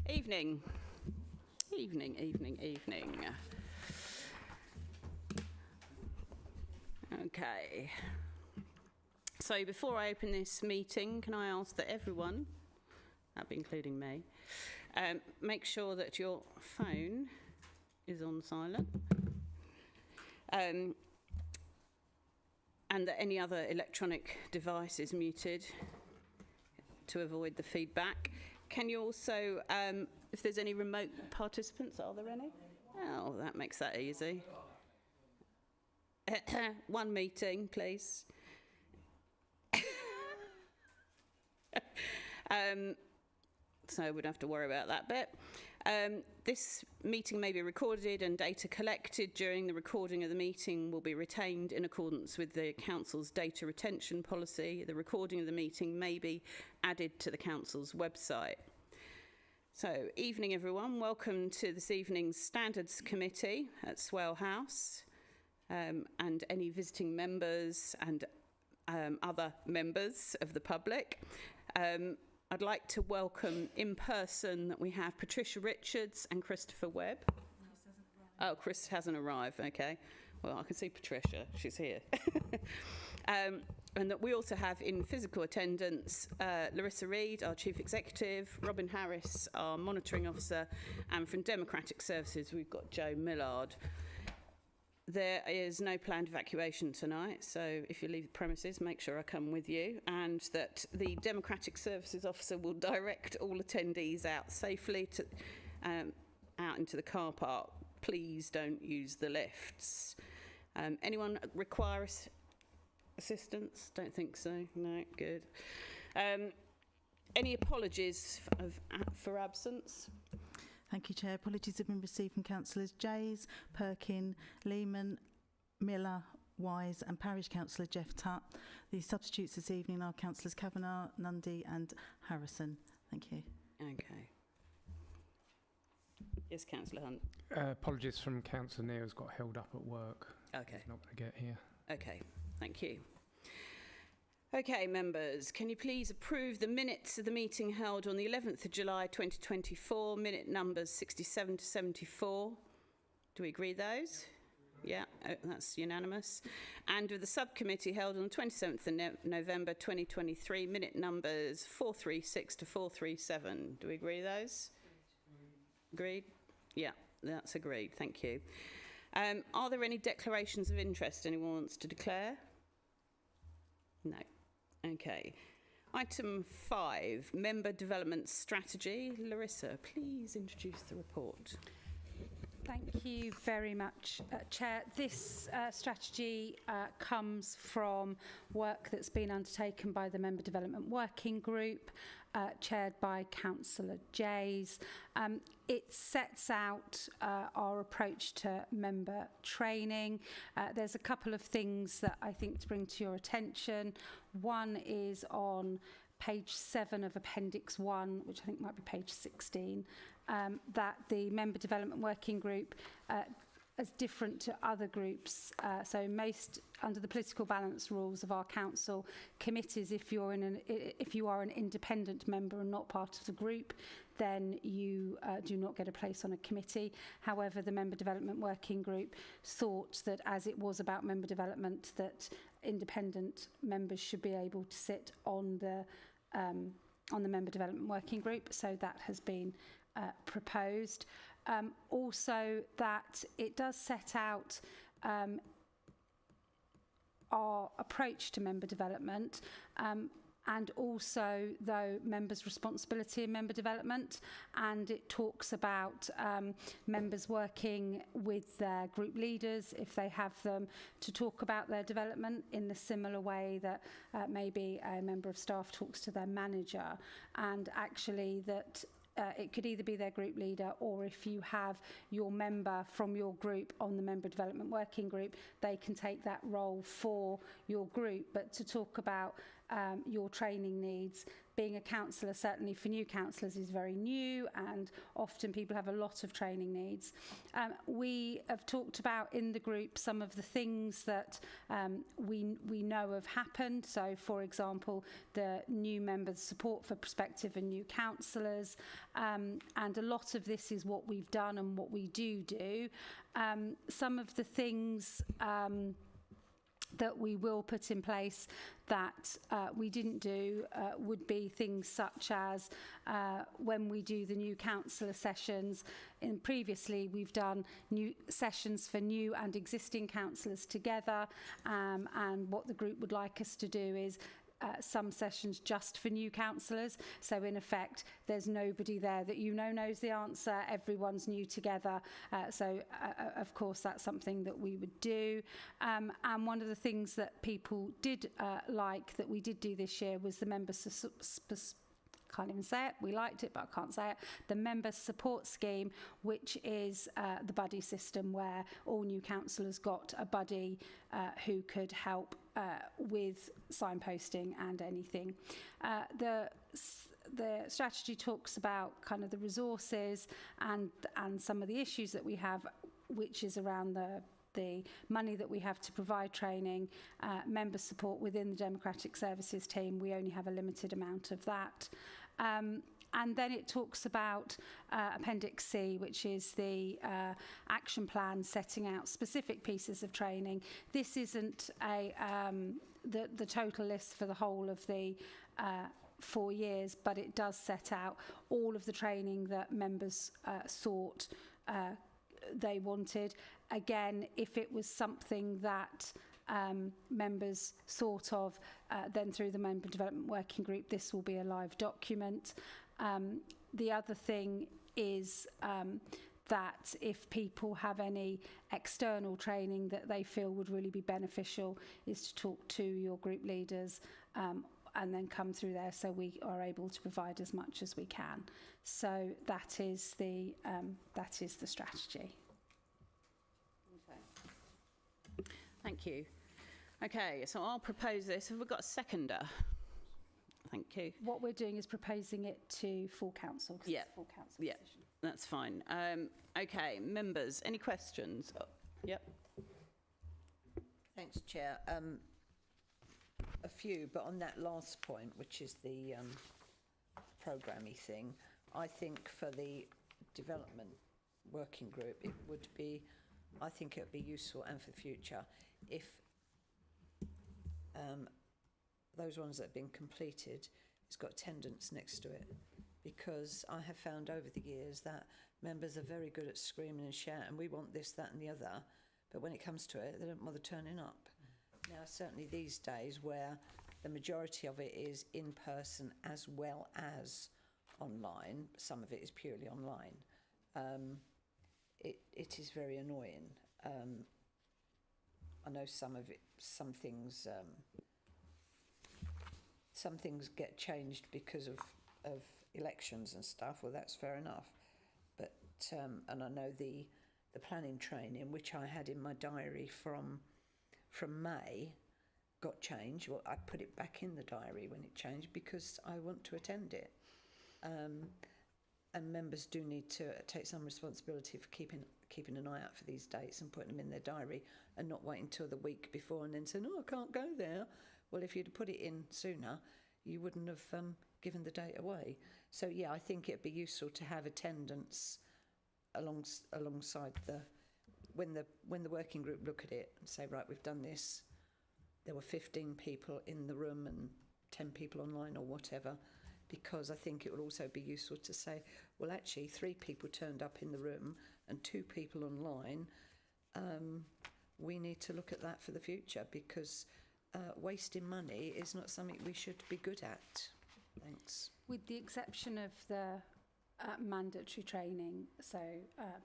Evening. Evening. Okay. So before I open this meeting, can I ask that everyone, that including me, make sure that your phone is on silent, and that any other electronic device is muted to avoid the feedback. Can you also, if there's any remote participants, are there any? Oh, that makes that easy. One meeting, please. So we'd have to worry about that bit. This meeting may be recorded, and data collected during the recording of the meeting will be retained in accordance with the Council's data retention policy. The recording of the meeting may be added to the Council's website. So, evening everyone, welcome to this evening's Standards Committee at Swale House, and any visiting members and other members of the public. I'd like to welcome in person that we have Patricia Richards and Christopher Webb. Oh, Chris hasn't arrived, okay. Well, I can see Patricia, she's here. And that we also have in physical attendance Larissa Reid, our Chief Executive, Robin Harris, our Monitoring Officer, and from Democratic Services we've got Joe Millard. There is no planned evacuation tonight, so if you leave the premises, make sure I come with you, and that the Democratic Services Officer will direct all attendees out safely to out into the car park. Please don't use the lifts. Anyone require assistance? Don't think so. No, good. Any apologies for absence? Thank you, Chair. Apologies have been received from Councillors Jays, Perkin, Lehman, Miller, Wise and Parish Councillor Jeff Tutt. The substitutes this evening are Councillors Kavanagh, Nundy and Harrison. Thank you. Okay. Yes, Councillor Hunt. Apologies from Councillor Neil's got held up at work. Okay. He's not going to get here. Okay, thank you. Okay, members, can you please approve the minutes of the meeting held on the 11th of July 2024, minute numbers 67 to 74? Do we agree those? Yeah, that's unanimous. And with the subcommittee held on the 27th of November 2023, minute numbers 436 to 437. Do we agree those? Agreed? Yeah, that's agreed. Thank you. Are there any declarations of interest anyone wants to declare? No. Okay. Item 5, Member Development Strategy. Larissa, please introduce the report. Thank you very much, Chair. This strategy comes from work that's been undertaken by the Member Development Working Group, chaired by Councillor Jays. It sets out our approach to member training. There's a couple of things that I think to bring to your attention. One is on page 7 of Appendix 1, which I think might be page 16, that the Member Development Working Group, as different to other groups, so most under the political balance rules of our council committees, if you are an independent member and not part of the group, then you do not get a place on a committee. However, the Member Development Working Group thought that as it was about member development, that independent members should be able to sit on the Member Development Working Group. So that has been proposed. Also, that it does set out our approach to member development, and also, though, members' responsibility in member development, and it talks about members working with their group leaders, if they have them, to talk about their development in the similar way that maybe a member of staff talks to their manager, and actually that it could either be their group leader, or if you have your member from your group on the Member Development Working Group, they can take that role for your group. But to talk about your training needs. Being a counsellor, certainly for new counsellors, is very new, and often people have a lot of training needs. We have talked about in the group some of the things that we know have happened. So, for example, the new members' support for prospective and new counsellors, and a lot of this is what we've done and what we do. Some of the things that we will put in place that we didn't do would be things such as when we do the new counsellor sessions. Previously, we've done new sessions for new and existing counsellors together, and what the group would like us to do is some sessions just for new counsellors. So in effect, there's nobody there that knows the answer. Everyone's new together. Of course, that's something that we would do. And one of the things that people did like that we did do this year was the can't even say it, we liked it, but I can't say it, the member support scheme, which is the buddy system where all new counsellors got a buddy who could help with signposting and anything. The strategy talks about kind of the resources and some of the issues that we have, which is around the money that we have to provide training, member support within the Democratic Services team. We only have a limited amount of that. And then it talks about Appendix C, which is the action plan setting out specific pieces of training. This isn't the total list for the whole of the 4 years, but it does set out all of the training that members thought they wanted. Again, if it was something that members thought of, then through the Member Development Working Group, this will be a live document. The other thing is that if people have any external training that they feel would really be beneficial, is to talk to your group leaders and then come through there, so we are able to provide as much as we can. So that is the strategy. Okay. Thank you. Okay, so I'll propose this. Have we got a seconder? Thank you. What we're doing is proposing it to full council. Yeah. It's a full council Yeah, position. that's fine. Okay, members, any questions? Oh, yep. Thanks, Chair. A few, but on that last point, which is the programming thing, I think for the development working group, I think it would be useful, and for the future, if those ones that have been completed, it's got attendance next to it, because I have found over the years that members are very good at screaming and shouting, we want this, that and the other, but when it comes to it, they don't bother turning up. Now, certainly these days where the majority of it is in person as well as online, some of it is purely online, it is very annoying. I know some things get changed because of elections and stuff. Well, that's fair enough. But and I know the planning training, which I had in my diary from May, got changed. Well, I put it back in the diary when it changed because I want to attend it. And members do need to take some responsibility for keeping an eye out for these dates and putting them in their diary, and not waiting until the week before and then saying, "Oh, I can't go there." Well, if you'd put it in sooner, you wouldn't have given the date away. So yeah, I think it'd be useful to have attendance alongside when the working group look at it and say, right, we've done this. There were 15 people in the room and 10 people online or whatever, because I think it would also be useful to say, well, actually 3 people turned up in the room and 2 people online. We need to look at that for the future, because wasting money is not something we should be good at. Thanks. With the exception of the mandatory training, so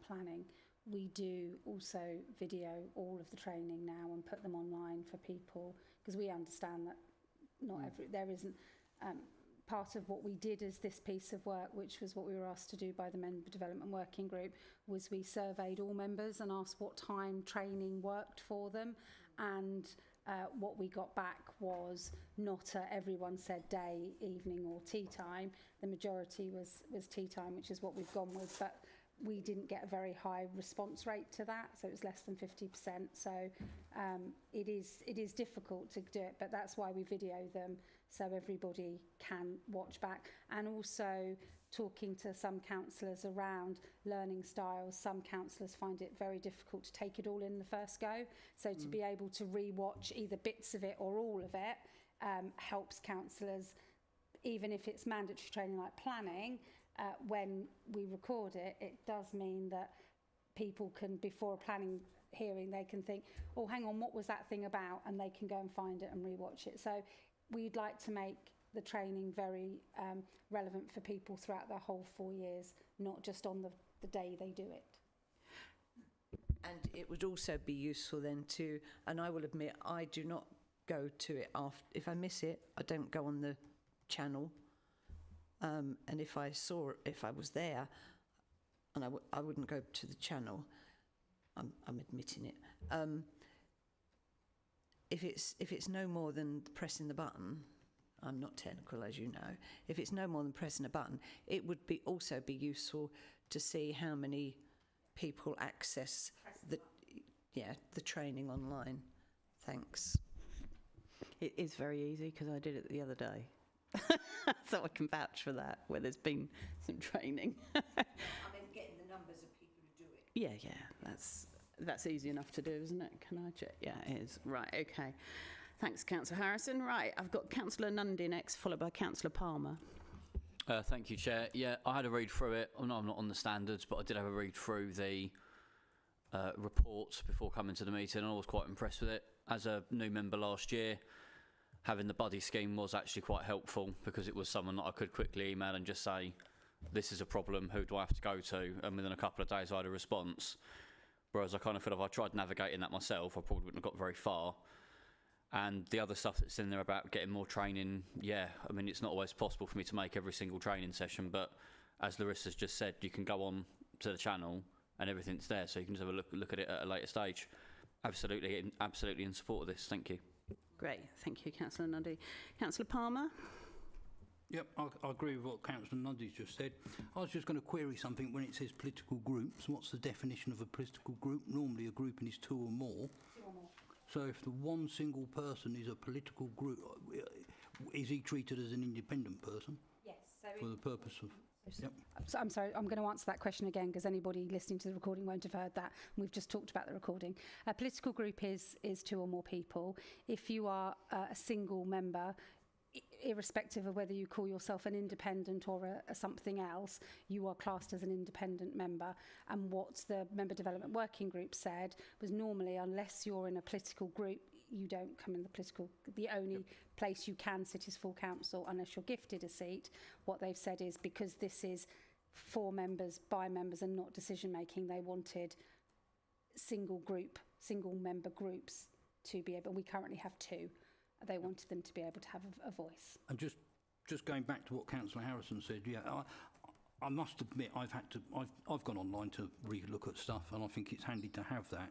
planning, we do also video all of the training now and put them online for people, because we understand that there isn't part of what we did as this piece of work, which was what we were asked to do by the Member Development Working Group, was we surveyed all members and asked what time training worked for them, and what we got back was not everyone said day, evening or tea time. The majority was tea time, which is what we've gone with, but we didn't get a very high response rate to that, so it was less than 50%. So it is difficult to do it, but that's why we video them so everybody can watch back. And also talking to some counsellors around learning styles, some counsellors find it very difficult to take it all in the first go. So to be able to re-watch either bits of it or all of it helps counsellors, even if it's mandatory training like planning. When we record it, it does mean that people can, before a planning hearing, they can think, oh, hang on, what was that thing about? And they can go and find it and rewatch it. So we'd like to make the training very relevant for people throughout their whole 4 years, not just on the day they do it. And it would also be useful then to, and I will admit, I do not go to it after, if I miss it, I don't go on the channel. And if I was there, and I wouldn't go to the channel, I'm admitting it. If it's no more than pressing the button, I'm not technical, as you know. If it's no more than pressing a button, it would also be useful to see how many people access the training online. Thanks. It is very easy because I did it the other day. So I can vouch for that, where there's been some training. I mean, getting the numbers of people who do it. Yeah, that's easy enough to do, isn't it? Can I check? Yeah, it is. Right, okay. Thanks, Councillor Harrison. Right, I've got Councillor Nundy next, followed by Councillor Palmer. Thank you, Chair. Yeah, I had a read through it. I'm not on the standards, but I did have a read through the reports before coming to the meeting, and I was quite impressed with it. As a new member last year, having the buddy scheme was actually quite helpful, because it was someone that I could quickly email and just say, this is a problem, who do I have to go to? And within a couple of days I had a response. Whereas I kind of feel if I tried navigating that myself, I probably wouldn't have got very far. And the other stuff that's in there about getting more training, yeah, I mean, it's not always possible for me to make every single training session, but as Larissa's just said, you can go on to the channel and everything's there, so you can just have a look at it at a later stage. Absolutely in support of this. Thank you. Great, thank you, Councillor Nundy. Councillor Palmer? Yep, I agree with what Councillor Nundy's just said. I was just going to query something when it says political groups. What's the definition of a political group? Normally a grouping is two or more. So if the one single person is a political group, is he treated as an independent person? Yes. For the purpose of... Yep. So I'm sorry, I'm going to answer that question again because anybody listening to the recording won't have heard that. We've just talked about the recording. A political group is two or more people. If you are a single member, irrespective of whether you call yourself an independent or a something else, you are classed as an independent member. And what the Member Development Working Group said was normally, unless you're in a political group, you don't come in the political... The only place you can sit is full council unless you're gifted a seat. What they've said is because this is for members, by members and not decision making, they wanted single member groups to be able... We currently have two. They wanted them to be able to have a voice. And just going back to what Councillor Harrison said, yeah, I must admit I've gone online to re-look at stuff, and I think it's handy to have that.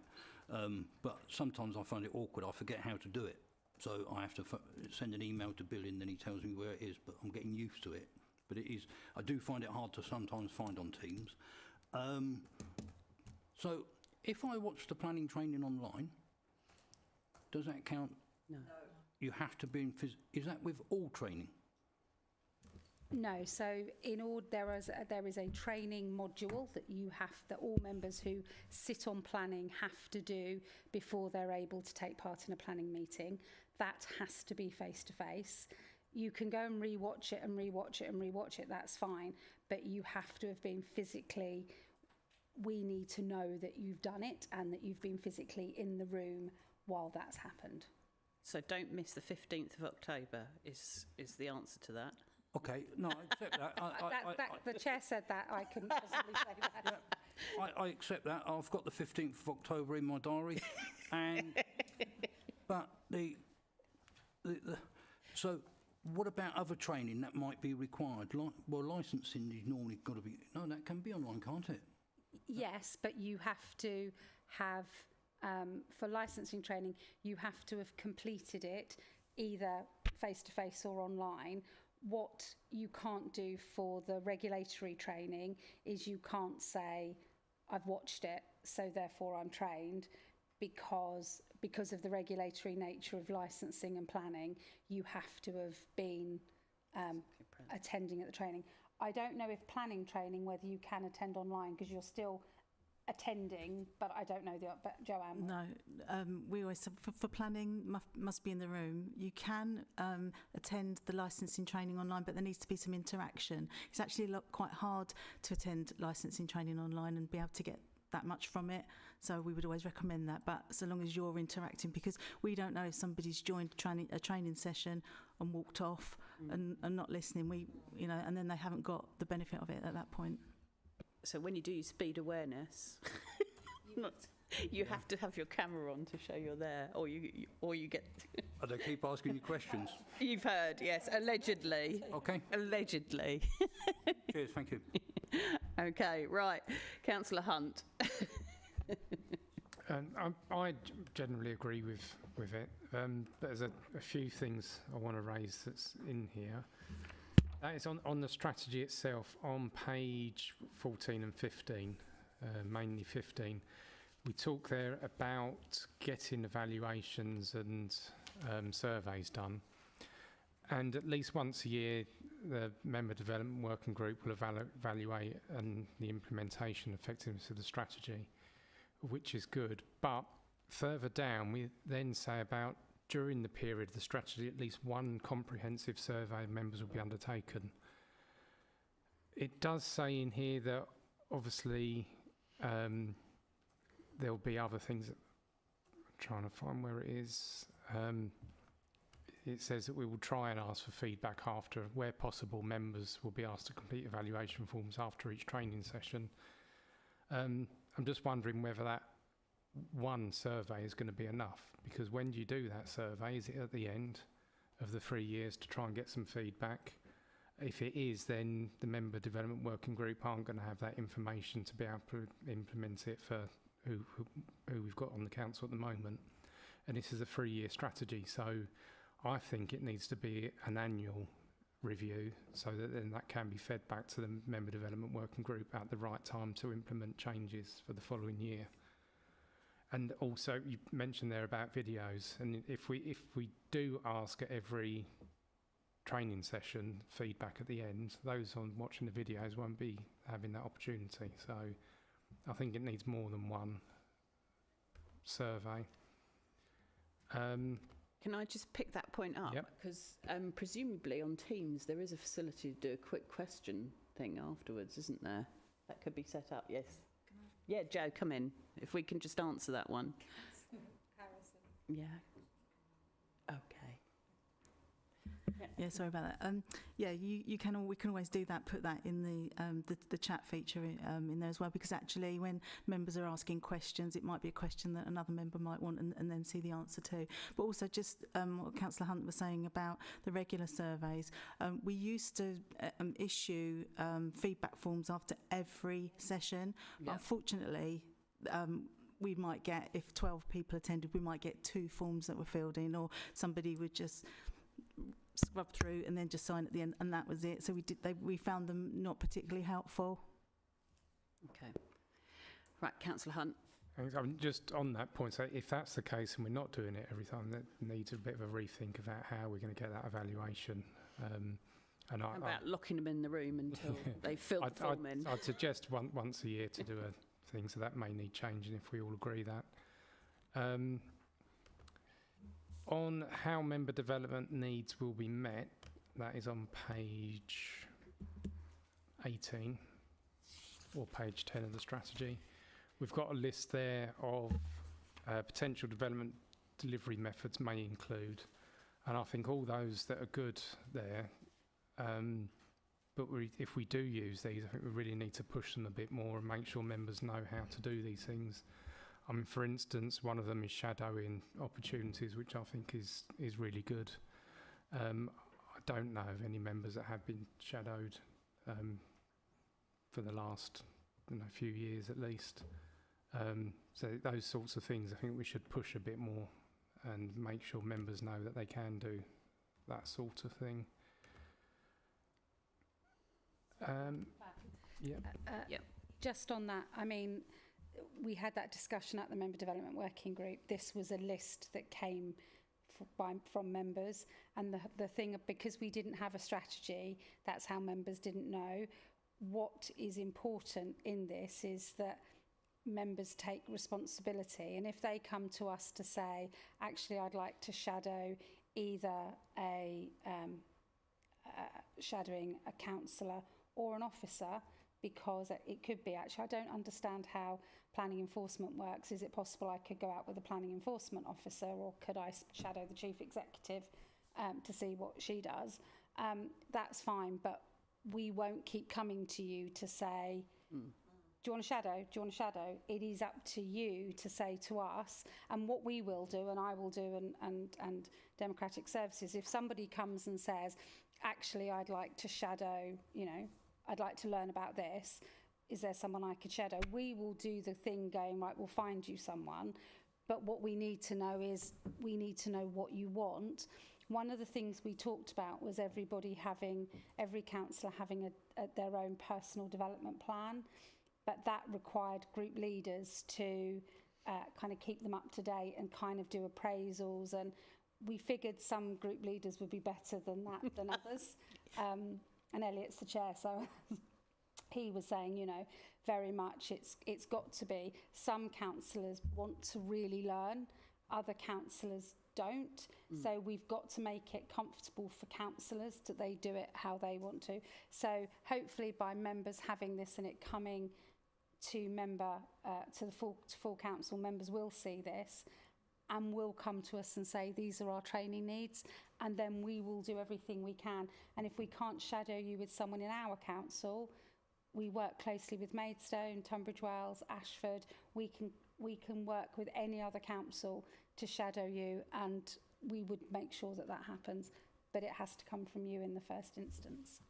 But sometimes I find it awkward. I forget how to do it, so I have to send an email to Bill, and then he tells me where it is. But I'm getting used to it. But it is. I do find it hard to sometimes find on Teams. So if I watch the planning training online, does that count? No. You have to be in is that with all training? No, so there is a training module that all members who sit on planning have to do before they're able to take part in a planning meeting. That has to be face to face. You can go and rewatch it and rewatch it and rewatch it, that's fine, but you have to have been physically... We need to know that you've done it and that you've been physically in the room while that's happened. So don't miss the 15th of October is the answer to that. Okay, no, I accept that. The chair said that, I couldn't possibly say that. Yeah, I accept that. I've got the 15th of October in my diary. But so what about other training that might be required? Well, licensing is normally got to be... No, that can be online, can't it? Yes, but you have to have for licensing training, you have to have completed it either face-to-face or online. What you can't do for the regulatory training is you can't say, I've watched it, so therefore I'm trained, because of the regulatory nature of licensing and planning, you have to have been attending at the training. I don't know if planning training, whether you can attend online, because you're still attending, but I don't know but Joanne? No, we always, for planning, must be in the room. You can attend the licensing training online, but there needs to be some interaction. It's actually quite hard to attend licensing training online and be able to get that much from it. So we would always recommend that, but so long as you're interacting, because we don't know if somebody's joined a training session and walked off and not listening. And then they haven't got the benefit of it at that point. So when you do your speed awareness, you have to have your camera on to show you're there, or you get. Oh, they keep asking you questions. You've heard, yes, allegedly. Okay. Allegedly. Cheers, thank you. Okay, right, Councillor Hunt. I generally agree with it. There's a few things I want to raise that's in here. That is on the strategy itself, on page 14 and 15, mainly 15. We talk there about getting evaluations and surveys done. And at least once a year, the Member Development Working Group will evaluate the implementation effectiveness of the strategy, which is good. But further down, we then say about during the period of the strategy, at least one comprehensive survey of members will be undertaken. It does say in here that obviously there'll be other things. I'm trying to find where it is. It says that we will try and ask for feedback after, where possible, members will be asked to complete evaluation forms after each training session. I'm just wondering whether that one survey is going to be enough, because when do you do that survey? Is it at the end of the 3 years to try and get some feedback? If it is, then the Member Development Working Group aren't going to have that information to be able to implement it for who we've got on the council at the moment. And this is a 3-year strategy, so I think it needs to be an annual review, so that then that can be fed back to the Member Development Working Group at the right time to implement changes for the following year. And also, you mentioned there about videos, and if we do ask at every training session feedback at the end, those on watching the videos won't be having that opportunity. So I think it needs more than one survey. Can I just pick that point up? Yep. Because presumably on Teams there is a facility to do a quick question thing afterwards, isn't there? That could be set up, yes. Yeah, Joe, come in. If we can just answer that one. Harrison. Yeah. Okay. Yeah, sorry about that. We can always do that. Put that in the chat feature in there as well, because actually, when members are asking questions, it might be a question that another member might want and then see the answer to. But also, just what Councillor Hunt was saying about the regular surveys, we used to issue feedback forms after every session. Yeah. Unfortunately, we might get, if 12 people attended, we might get 2 forms that were filled in, or somebody would just scrub through and then just sign at the end, and that was it. So we found them not particularly helpful. Okay. Right, Councillor Hunt. I'm just on that point, so if that's the case and we're not doing it every time, that needs a bit of a rethink about how we're going to get that evaluation. And How about locking them in the room until they fill the form in? I'd suggest once a year to do a thing, so that may need changing if we all agree that. On how member development needs will be met, that is on page 18 or page 10 of the strategy. We've got a list there of potential development delivery methods may include, and I think all those that are good there, but if we do use these, I think we really need to push them a bit more and make sure members know how to do these things. I mean, for instance, one of them is shadowing opportunities, which I think is really good. I don't know of any members that have been shadowed for the last few years at least. So those sorts of things, I think we should push a bit more and make sure members know that they can do that sort of thing. Yep. Just on that, I mean, we had that discussion at the Member Development Working Group. This was a list that came from members, and the thing, because we didn't have a strategy, that's how members didn't know. What is important in this is that members take responsibility, and if they come to us to say, actually I'd like to shadow either shadowing a councillor or an officer, because it could be, actually I don't understand how planning enforcement works, is it possible I could go out with a planning enforcement officer, or could I shadow the chief executive to see what she does? That's fine, but we won't keep coming to you to say, do you want to shadow? Do you want to shadow? It is up to you to say to us, and what we will do, and I will do, and Democratic Services, if somebody comes and says, actually, I'd like to shadow, you know, I'd like to learn about this, is there someone I could shadow? We will do the thing going, right, we'll find you someone, but what we need to know is, we need to know what you want. One of the things we talked about was every councillor having their own personal development plan, but that required group leaders to kind of keep them up to date and kind of do appraisals, and we figured some group leaders would be better than that than others. And Elliot's the chair, so he was saying, you know, very much it's got to be, some councillors want to really learn, other councillors don't. So we've got to make it comfortable for councillors that they do it how they want to. So hopefully by members having this and it coming to the full council, members will see this and will come to us and say, these are our training needs, and then we will do everything we can. And if we can't shadow you with someone in our council, we work closely with Maidstone, Tunbridge Wells, Ashford. We can work with any other council to shadow you, and we would make sure that that happens. But it has to come from you in the first instance.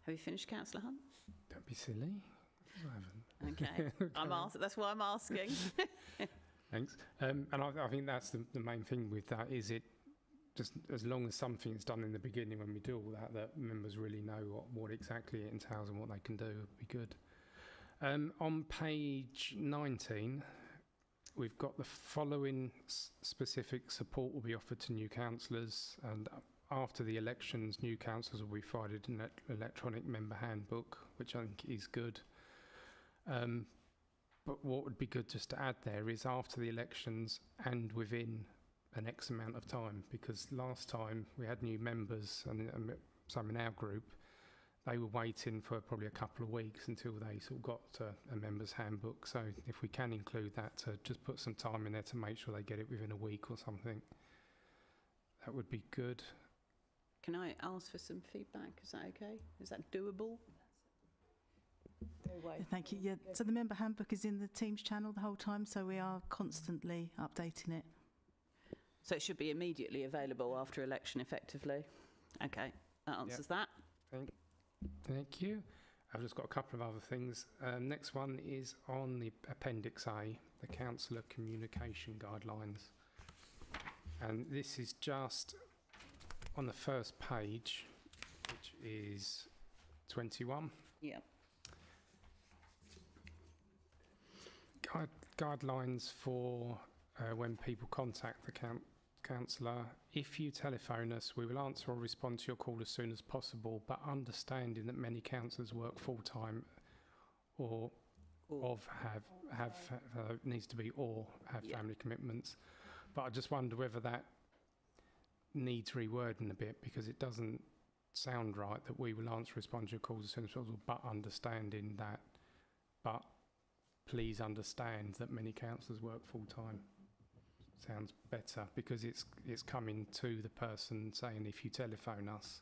Have you finished, Councillor Hunt? Don't be silly. I haven't. Okay. That's why I'm asking. Thanks. And I think that's the main thing with that, is it just, as long as something's done in the beginning when we do all that, that members really know what exactly it entails and what they can do, would be good. On page 19, we've got the following specific support will be offered to new councillors, and after the elections, new councillors will be provided an electronic member handbook, which I think is good. But what would be good just to add there is after the elections and within an X amount of time, because last time we had new members and some in our group, they were waiting for probably a couple of weeks until they sort of got a member's handbook. So if we can include that, to just put some time in there to make sure they get it within a week or something, that would be good. Can I ask for some feedback? Is that okay? Is that doable? Thank you. Yeah, so the member handbook is in the Teams channel the whole time, so we are constantly updating it. So it should be immediately available after election, effectively. Okay, that answers that. Thank you. I've just got a couple of other things. Next one is on the Appendix A, the Councillor Communication Guidelines. And this is just on the first page, which is 21. Yeah. Guidelines for when people contact the councillor. If you telephone us, we will answer or respond to your call as soon as possible, but understanding that many councillors work full-time or have needs to be or have family commitments. But I just wonder whether that needs rewording a bit, because it doesn't sound right that we will answer or respond to your calls as soon as possible, but understanding that, but please understand that many councillors work full-time. Sounds better, because it's coming to the person saying, if you telephone us,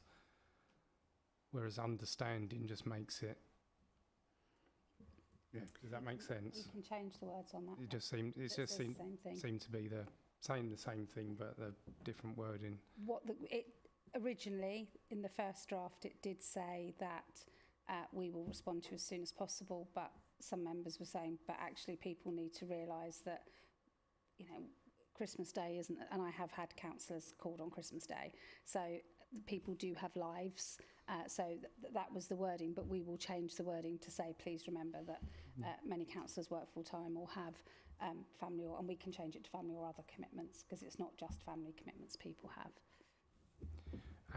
whereas understanding just makes it, does that make sense? You can change the words on that. It just seemed to be saying the same thing but the different wording. Originally in the first draft it did say that we will respond to you as soon as possible, but some members were saying, but actually people need to realise that, you know, Christmas Day isn't, and I have had councillors called on Christmas Day, so people do have lives, so that was the wording, but we will change the wording to say, please remember that many councillors work full-time or have family, and we can change it to family or other commitments, because it's not just family commitments people have.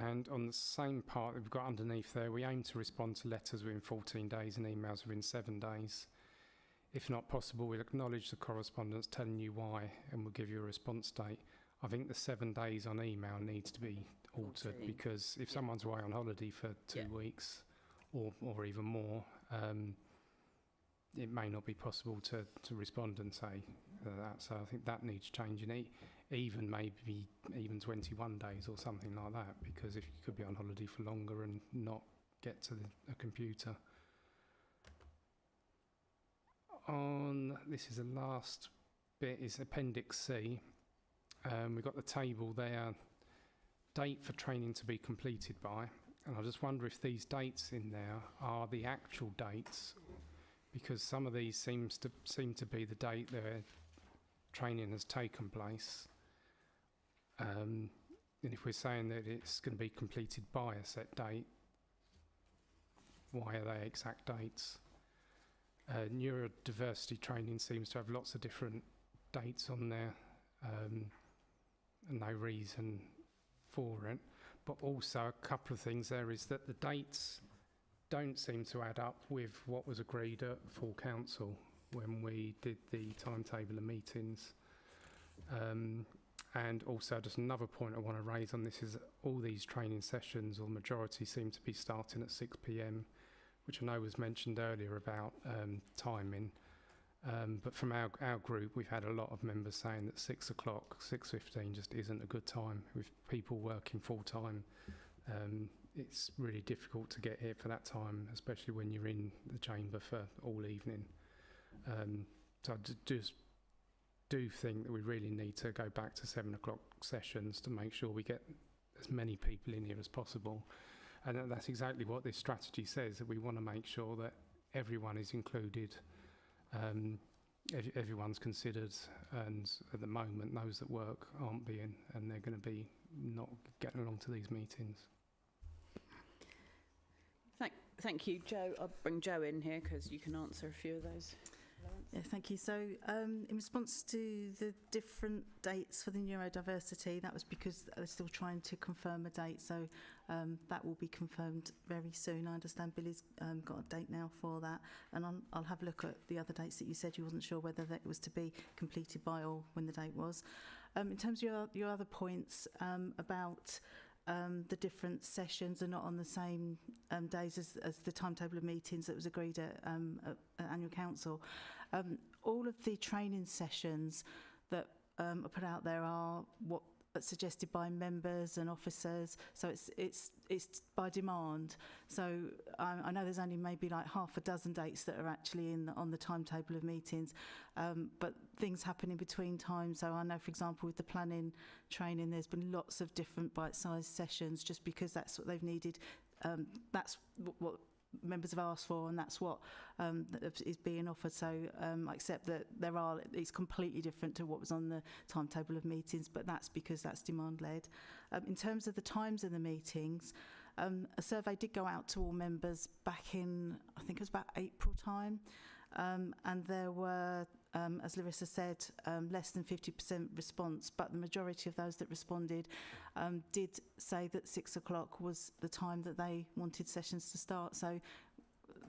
And on the same part that we've got underneath there, we aim to respond to letters within 14 days and emails within 7 days. If not possible, we'll acknowledge the correspondence telling you why, and we'll give you a response date. I think the 7 days on email needs to be altered, 14. because if someone's away on holiday for 2 weeks or even more, it may not be possible to respond and say that. So I think that needs changing. Even maybe even 21 days or something like that, because if you could be on holiday for longer and not get to a computer. This is the last bit, is Appendix C. We've got the table there, date for training to be completed by, and I just wonder if these dates in there are the actual dates, because some of these seem to be the date their training has taken place. And if we're saying that it's going to be completed by a set date, why are they exact dates? Neurodiversity training seems to have lots of different dates on there, and no reason for it. But also a couple of things there is that the dates don't seem to add up with what was agreed at full council when we did the timetable of meetings. And also just another point I want to raise on this is that all these training sessions, or the majority, seem to be starting at 6 p.m, which I know was mentioned earlier about timing. But from our group, we've had a lot of members saying that 6 o'clock, 6:15 just isn't a good time. With people working full time, it's really difficult to get here for that time, especially when you're in the chamber for all evening. So I just do think that we really need to go back to 7 o'clock sessions to make sure we get as many people in here as possible. And that's exactly what this strategy says, that we want to make sure that everyone is included, everyone's considered, and at the moment those that work aren't being, and they're going to be not getting along to these meetings. Thank you, Joe. I'll bring Joe in here because you can answer a few of those. Yeah, thank you. So in response to the different dates for the neurodiversity, that was because they're still trying to confirm a date, so that will be confirmed very soon. I understand Billy's got a date now for that, and I'll have a look at the other dates that you said you wasn't sure whether that was to be completed by or when the date was. In terms of your other points about the different sessions are not on the same days as the timetable of meetings that was agreed at annual council. All of the training sessions that are put out there are what suggested by members and officers, so it's by demand. So I know there's only maybe like half a dozen dates that are actually on the timetable of meetings, but things happen in between times. So I know, for example, with the planning training, there's been lots of different bite-sized sessions just because that's what they've needed. That's what members have asked for, and that's what is being offered. So I accept that it's completely different to what was on the timetable of meetings, but that's because that's demand-led. In terms of the times of the meetings, a survey did go out to all members back in, I think it was about April time, and there were, as Larissa said, less than 50% response, but the majority of those that responded did say that 6 o'clock was the time that they wanted sessions to start. So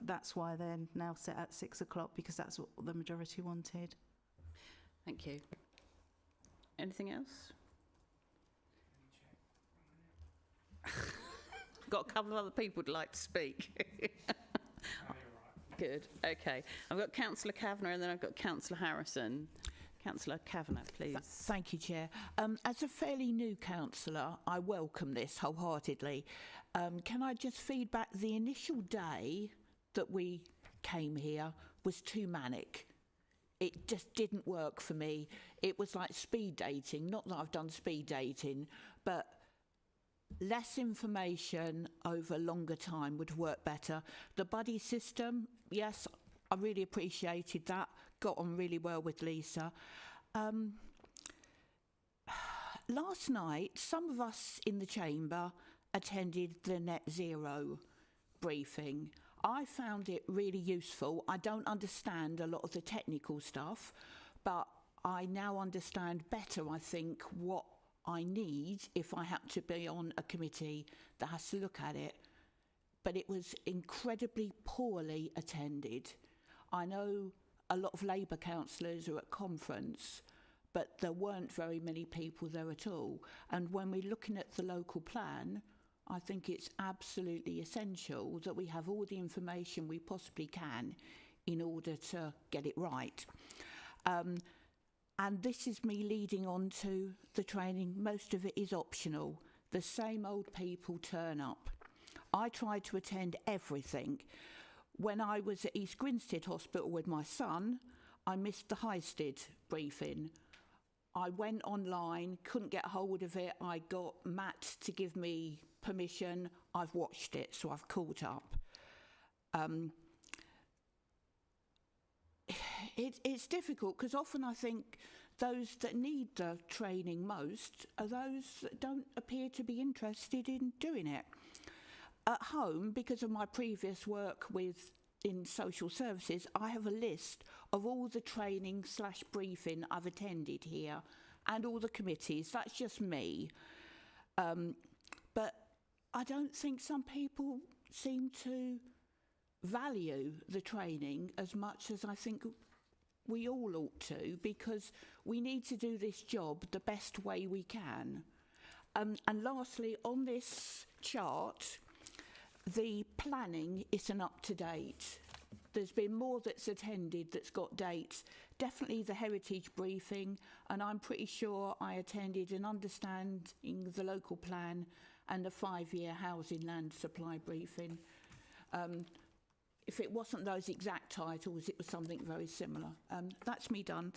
that's why they're now set at 6 o'clock, because that's what the majority wanted. Thank you. Anything else? Got a couple of other people who'd like to speak. Good. Okay. I've got Councillor Kavanagh and then I've got Councillor Harrison. Councillor Kavanagh, please. Thank you, Chair. As a fairly new councillor, I welcome this wholeheartedly. Can I just feedback, the initial day that we came here was too manic. It just didn't work for me. It was like speed dating. Not that I've done speed dating, but less information over longer time would work better. The buddy system, yes, I really appreciated that. Got on really well with Lisa. Last night, some of us in the chamber attended the Net Zero briefing. I found it really useful. I don't understand a lot of the technical stuff, but I now understand better, I think, what I need if I have to be on a committee that has to look at it. But it was incredibly poorly attended. I know a lot of Labour councillors are at conference, but there weren't very many people there at all. And when we're looking at the local plan, I think it's absolutely essential that we have all the information we possibly can in order to get it right. And this is me leading on to the training. Most of it is optional. The same old people turn up. I tried to attend everything. When I was at East Grinstead Hospital with my son, I missed the Highstead briefing. I went online, couldn't get hold of it. I got Matt to give me permission. I've watched it, so I've caught up. It's difficult because often I think those that need the training most are those that don't appear to be interested in doing it. At home, because of my previous work in social services, I have a list of all the training / briefing I've attended here and all the committees. That's just me. But I don't think some people seem to value the training as much as I think we all ought to, because we need to do this job the best way we can. And lastly, on this chart, the planning isn't up to date. There's been more that's attended that's got dates. Definitely the heritage briefing, and I'm pretty sure I attended an understanding the local plan and the 5-year housing land supply briefing. If it wasn't those exact titles, it was something very similar. That's me done.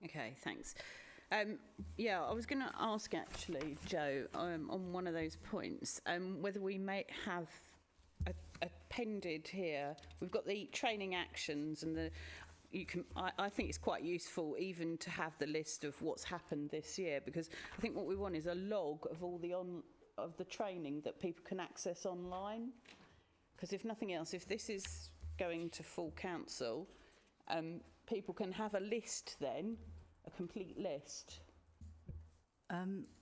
Okay, thanks. Yeah, I was going to ask actually, Joe, on one of those points, whether we may have appended here. We've got the training actions and the. I think it's quite useful even to have the list of what's happened this year, because I think what we want is a log of all the training that people can access online. Because if nothing else, if this is going to full council, people can have a list then, a complete list.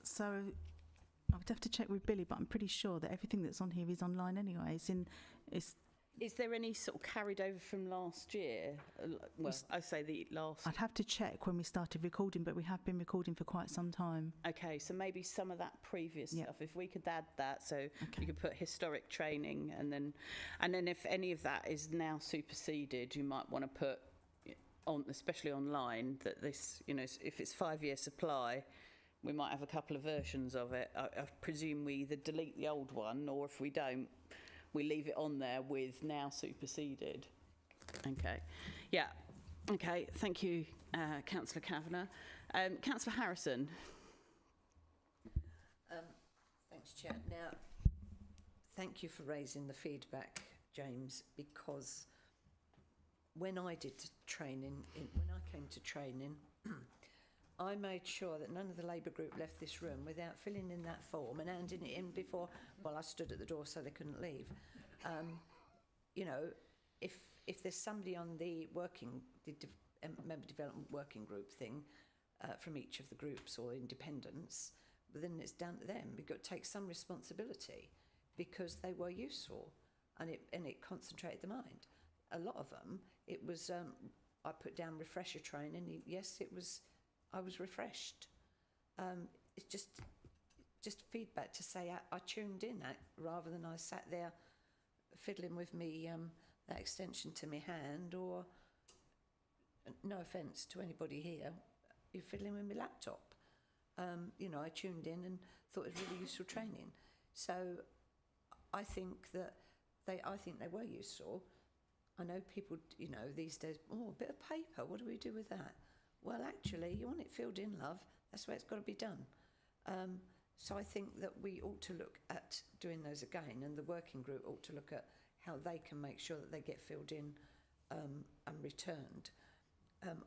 So I would have to check with Billy, but I'm pretty sure that everything that's on here is online anyway. Is there any sort of carried over from last year? Well, I say the last. I'd have to check when we started recording, but we have been recording for quite some time. Okay, so maybe some of that previous stuff, if we could add that, so you could put historic training, and then if any of that is now superseded, you might want to put on, especially online, that this, if it's 5-year supply, we might have a couple of versions of it. I presume we either delete the old one, or if we don't, we leave it on there with now superseded. Okay. Yeah. Okay. Thank you, Councillor Kavanagh. Councillor Harrison. Thanks, Chair. Now, thank you for raising the feedback, James, because when I did training, when I came to training, I made sure that none of the Labour group left this room without filling in that form and handing it in before, well, I stood at the door so they couldn't leave. If there's somebody on the member development working group thing from each of the groups or independents, but then it's down to them. We've got to take some responsibility because they were useful and it concentrated the mind. A lot of them, it was, I put down refresher training. Yes, it was, I was refreshed. It's just feedback to say I tuned in rather than I sat there fiddling with me that extension to my hand, or no offence to anybody here, you're fiddling with my laptop. I tuned in and thought it was really useful training. So I think they were useful. I know people, these days, a bit of paper, what do we do with that? Well, actually, you want it filled in, love. That's where it's got to be done. So I think that we ought to look at doing those again, and the working group ought to look at how they can make sure that they get filled in and returned.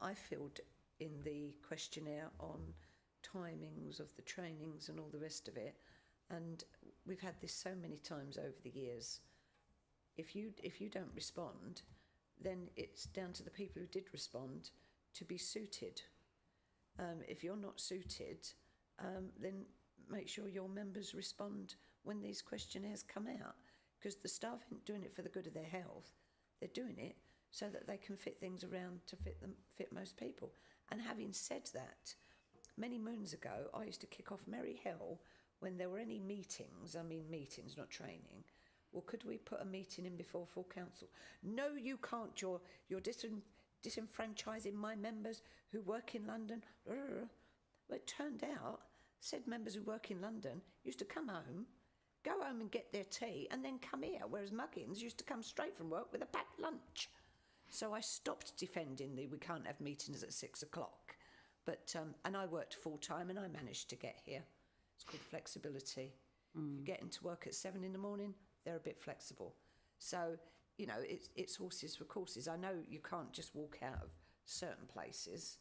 I filled in the questionnaire on timings of the trainings and all the rest of it, and we've had this so many times over the years. If you don't respond, then it's down to the people who did respond to be suited. If you're not suited, then make sure your members respond when these questionnaires come out, because the staff aren't doing it for the good of their health. They're doing it so that they can fit things around to fit most people. And having said that, many moons ago, I used to kick off merry hell when there were any meetings. I mean meetings, not training. Well, could we put a meeting in before full council? No, you can't. You're disenfranchising my members who work in London. Well, it turned out, said members who work in London used to come home, go home and get their tea, and then come here, whereas Muggins used to come straight from work with a packed lunch. So I stopped defending we can't have meetings at 6 o'clock. But, and I worked full time and I managed to get here. It's called flexibility. You get into work at 7 in the morning, they're a bit flexible. So, you know, it's horses for courses. I know you can't just walk out of certain places.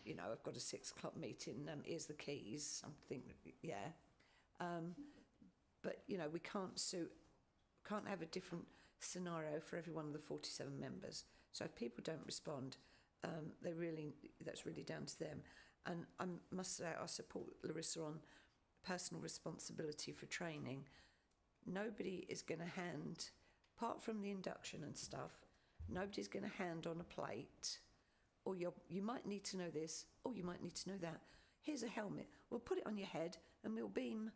You know, I've got a 6 o'clock meeting, here's the keys, I'm thinking, yeah. But, you know, we can't have a different scenario for every one of the 47 members. So if people don't respond, that's really down to them. And I must say, I support Larissa on personal responsibility for training. Nobody is going to hand, apart from the induction and stuff, nobody's going to hand on a plate, or you might need to know this, or you might need to know that. Here's a helmet. We'll put it on your head and we'll beam,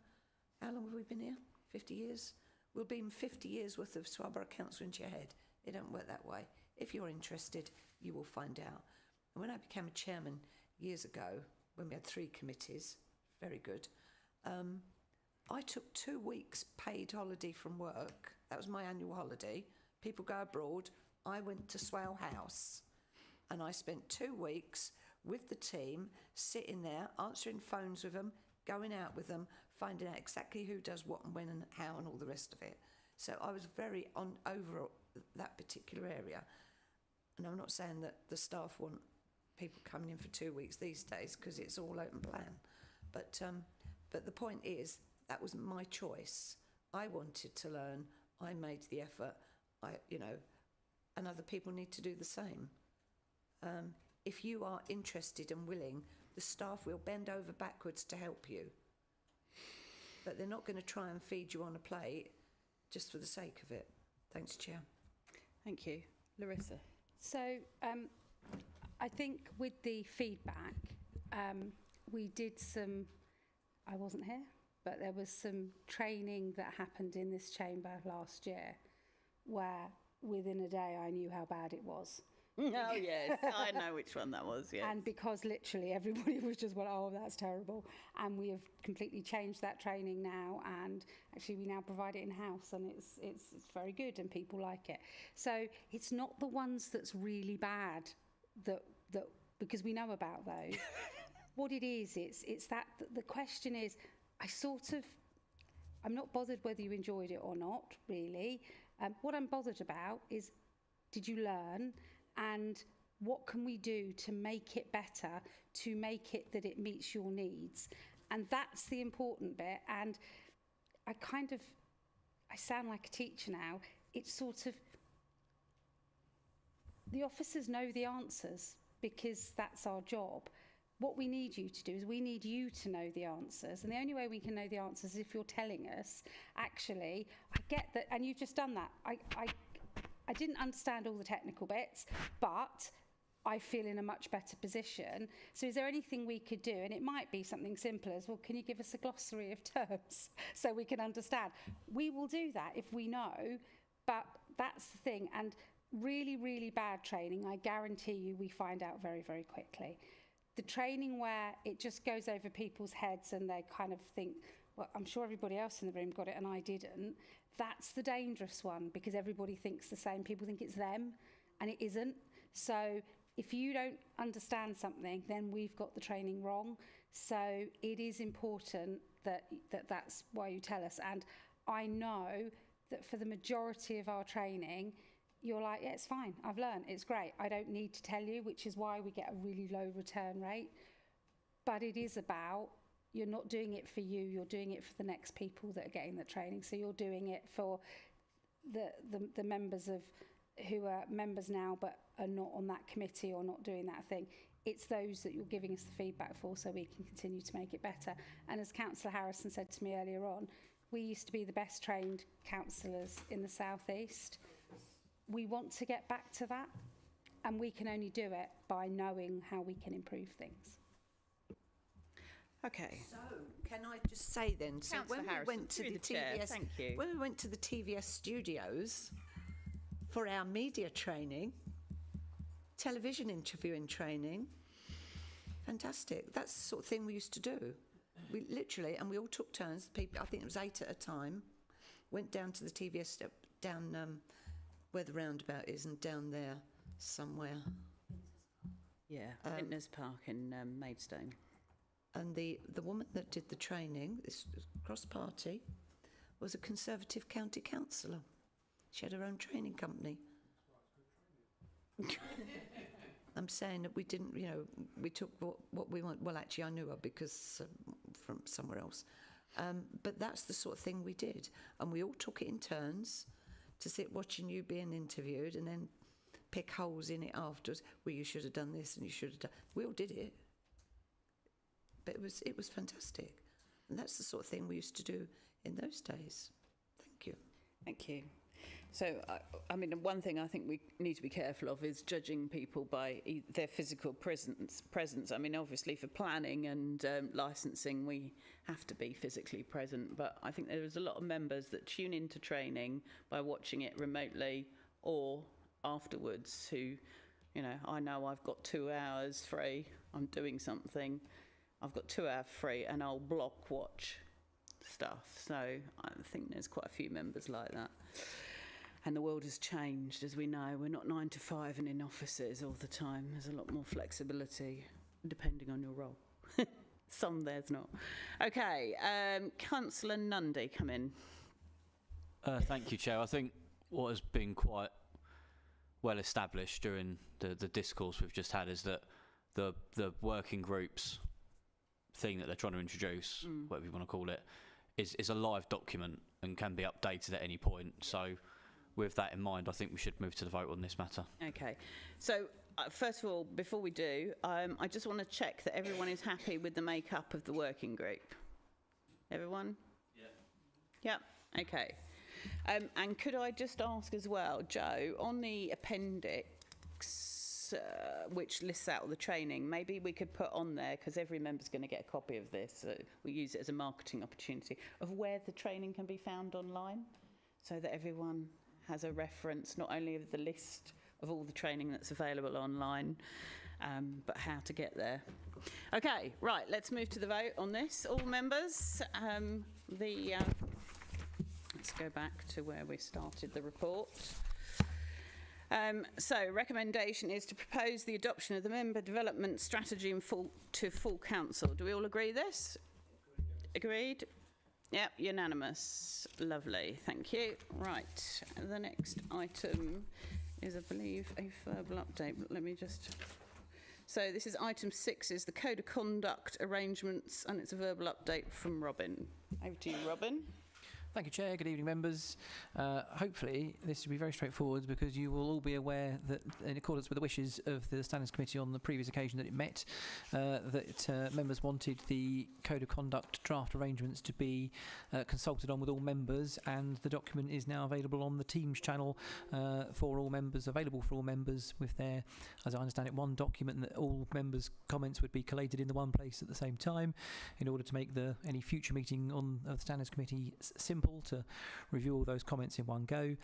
how long have we been here? 50 years? We'll beam 50 years worth of Swarborough Council into your head. It don't work that way. If you're interested, you will find out. And when I became a chairman years ago, when we had 3 committees, very good, I took 2 weeks paid holiday from work. That was my annual holiday. People go abroad. I went to Swale House and I spent 2 weeks with the team, sitting there, answering phones with them, going out with them, finding out exactly who does what and when and how and all the rest of it. So I was very over that particular area. And I'm not saying that the staff want people coming in for 2 weeks these days, because it's all open plan. But the point is, that was my choice. I wanted to learn. I made the effort. And other people need to do the same. If you are interested and willing, the staff will bend over backwards to help you. But they're not going to try and feed you on a plate just for the sake of it. Thanks, Chair. Thank you. Larissa. So I think with the feedback, we did some, I wasn't here, but there was some training that happened in this chamber last year where within a day I knew how bad it was. Oh, yes, I know which one that was, yes. And because literally everybody was just, well, oh, that's terrible. And we have completely changed that training now, and actually we now provide it in-house, and it's very good and people like it. So it's not the ones that's really bad that because we know about those. What it is, it's that the question is, I'm not bothered whether you enjoyed it or not, really. What I'm bothered about is, did you learn? And what can we do to make it better, to make it that it meets your needs? And that's the important bit. And I sound like a teacher now. It's sort of, the officers know the answers because that's our job. What we need you to do is we need you to know the answers. And the only way we can know the answers is if you're telling us, actually, I get that, and you've just done that. I didn't understand all the technical bits, but I feel in a much better position. So is there anything we could do? And it might be something simple as, well, can you give us a glossary of terms so we can understand? We will do that if we know, but that's the thing. And really, really bad training, I guarantee you we find out very, very quickly. The training where it just goes over people's heads and they kind of think, well, I'm sure everybody else in the room got it and I didn't. That's the dangerous one, because everybody thinks the same. People think it's them and it isn't. So if you don't understand something, then we've got the training wrong. So it is important that's why you tell us. And I know that for the majority of our training, you're like, yeah, it's fine. I've learned. It's great. I don't need to tell you, which is why we get a really low return rate. But it is about, you're not doing it for you. You're doing it for the next people that are getting the training. So you're doing it for the members who are members now but are not on that committee or not doing that thing. It's those that you're giving us the feedback for so we can continue to make it better. And as Councillor Harrison said to me earlier on, we used to be the best trained councillors in the South East. We want to get back to that, and we can only do it by knowing how we can improve things. Okay. So, can I just say then, so Councillor when we Harrison, went to through the chair, TVS, thank you. when we went to the TVS studios for our media training, television interviewing training, fantastic. That's the sort of thing we used to do. We literally, and we all took turns. People, I think it was 8 at a time, went down to the TVS down where the roundabout is, and down there somewhere. Yeah, Vintners Park in Maidstone. And the woman that did the training, this cross-party, was a Conservative county councillor. She had her own training company. I'm saying that we didn't, we took what we want. Well, actually, I knew her because from somewhere else. But that's the sort of thing we did. And we all took it in turns to sit watching you being interviewed and then pick holes in it afterwards. Well, you should have done this and you should have done... We all did it. But it was fantastic. And that's the sort of thing we used to do in those days. Thank you. Thank you. So, I mean, one thing I think we need to be careful of is judging people by their physical presence. I mean, obviously for planning and licensing, we have to be physically present. But I think there's a lot of members that tune into training by watching it remotely or afterwards who, I know I've got 2 hours free, I'm doing something, I've got 2 hours free and I'll block watch stuff. So I think there's quite a few members like that. And the world has changed, as we know. We're not 9 to 5 and in offices all the time. There's a lot more flexibility, depending on your role. Some there's not. Okay, Councillor Nundy, come in. Thank you, Chair. I think what has been quite well established during the discourse we've just had is that the working groups thing that they're trying to introduce, whatever you want to call it, is a live document and can be updated at any point. So with that in mind, I think we should move to the vote on this matter. Okay. So, first of all, before we do, I just want to check that everyone is happy with the makeup of the working group. Everyone? Yeah. Yeah, okay. And could I just ask as well, Joe, on the appendix, which lists out all the training, maybe we could put on there, because every member's going to get a copy of this, we use it as a marketing opportunity, of where the training can be found online, so that everyone has a reference, not only of the list of all the training that's available online, but how to get there. Okay, right, let's move to the vote on this. All members, let's go back to where we started the report. So, recommendation is to propose the adoption of the member development strategy to full council. Do we all agree this? Agreed? Yep, unanimous. Lovely, thank you. Right, the next item is, I believe, a verbal update. But let me just... So this is item 6, is the Code of Conduct arrangements, and it's a verbal update from Robin. Over to you, Robin. Thank you, Chair. Good evening, members. Hopefully, this will be very straightforward because you will all be aware that, in accordance with the wishes of the Standards Committee on the previous occasion that it met, that members wanted the Code of Conduct draft arrangements to be consulted on with all members, and the document is now available on the Teams channel for all members, available for all members with their, as I understand it, one document that all members' comments would be collated in the one place at the same time in order to make any future meeting of the Standards Committee simple to review all those comments in one go.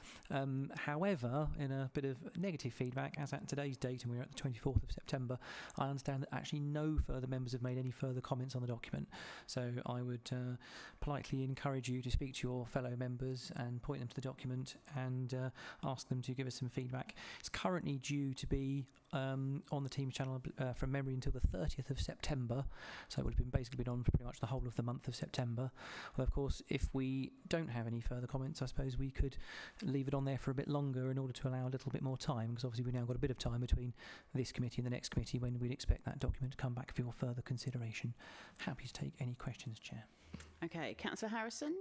However, in a bit of negative feedback, as at today's date, and we're at the 24th of September, I understand that actually no further members have made any further comments on the document. So I would politely encourage you to speak to your fellow members and point them to the document and ask them to give us some feedback. It's currently due to be on the Teams channel from memory until the 30th of September. So it would have basically been on for pretty much the whole of the month of September. Well, of course, if we don't have any further comments, I suppose we could leave it on there for a bit longer in order to allow a little bit more time, because obviously we've now got a bit of time between this committee and the next committee when we'd expect that document to come back for your further consideration. Happy to take any questions, Chair. Okay, Councillor Harrison.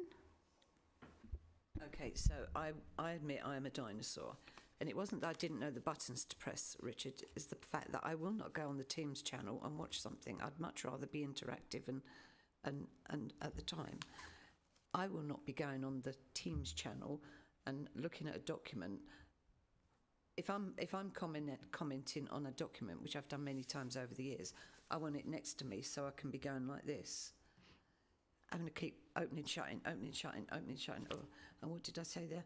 Okay, so I admit I am a dinosaur. And it wasn't that I didn't know the buttons to press, Richard, it's the fact that I will not go on the Teams channel and watch something. I'd much rather be interactive and at the time. I will not be going on the Teams channel and looking at a document. If I'm commenting on a document, which I've done many times over the years, I want it next to me so I can be going like this. Having to keep opening, shutting, opening, shutting, opening, shutting. Oh, and what did I say there?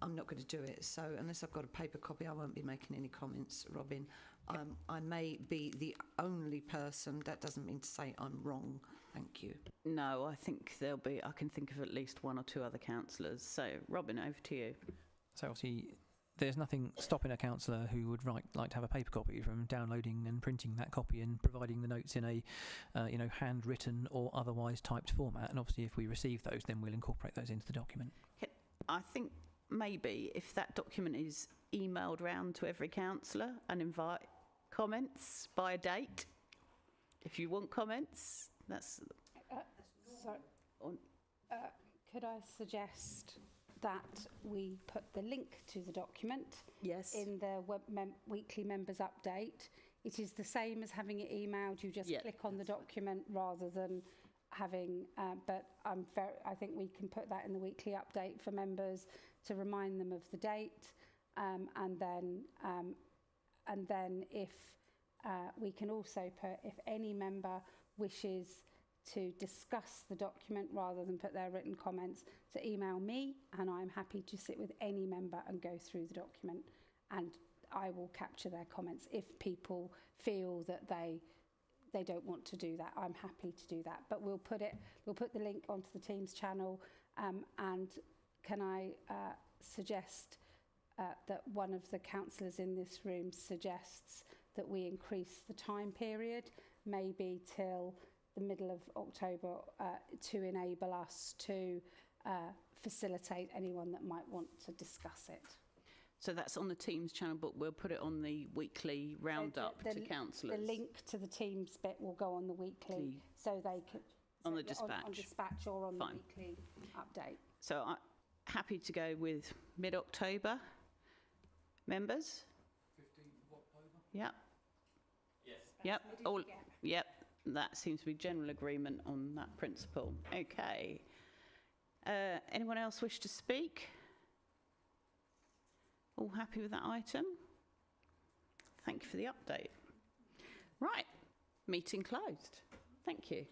I'm not going to do it. So unless I've got a paper copy, I won't be making any comments, Robin. I may be the only person. That doesn't mean to say I'm wrong. Thank you. No, I think I can think of at least one or two other councillors. So, Robin, over to you. So obviously, there's nothing stopping a councillor who would like to have a paper copy from downloading and printing that copy and providing the notes in a handwritten or otherwise typed format. And obviously, if we receive those, then we'll incorporate those into the document. I think maybe if that document is emailed round to every councillor and invite comments by a date, if you want comments, that's... Could I suggest that we put the link to the document Yes. in the weekly members update? It is the same as having it emailed. You just click on the document rather than having. But I think we can put that in the weekly update for members to remind them of the date, and then if we can also put, if any member wishes to discuss the document rather than put their written comments, to email me, and I'm happy to sit with any member and go through the document, and I will capture their comments. If people feel that they don't want to do that, I'm happy to do that. But we'll put the link onto the Teams channel, and can I suggest that one of the councillors in this room suggests that we increase the time period, maybe till the middle of October, to enable us to facilitate anyone that might want to discuss it. So that's on the Teams channel, but we'll put it on the weekly roundup to councillors. The link to the Teams bit will go on the weekly, so they can... On the dispatch. On dispatch or on Fine. the weekly update. So I'm happy to go with mid-October. Members? 15th of October? Yep. Yes. Yep. Yep. That seems to be general agreement on that principle. Okay. Anyone else wish to speak? All happy with that item? Thank you for the update. Right. Meeting closed. Thank you.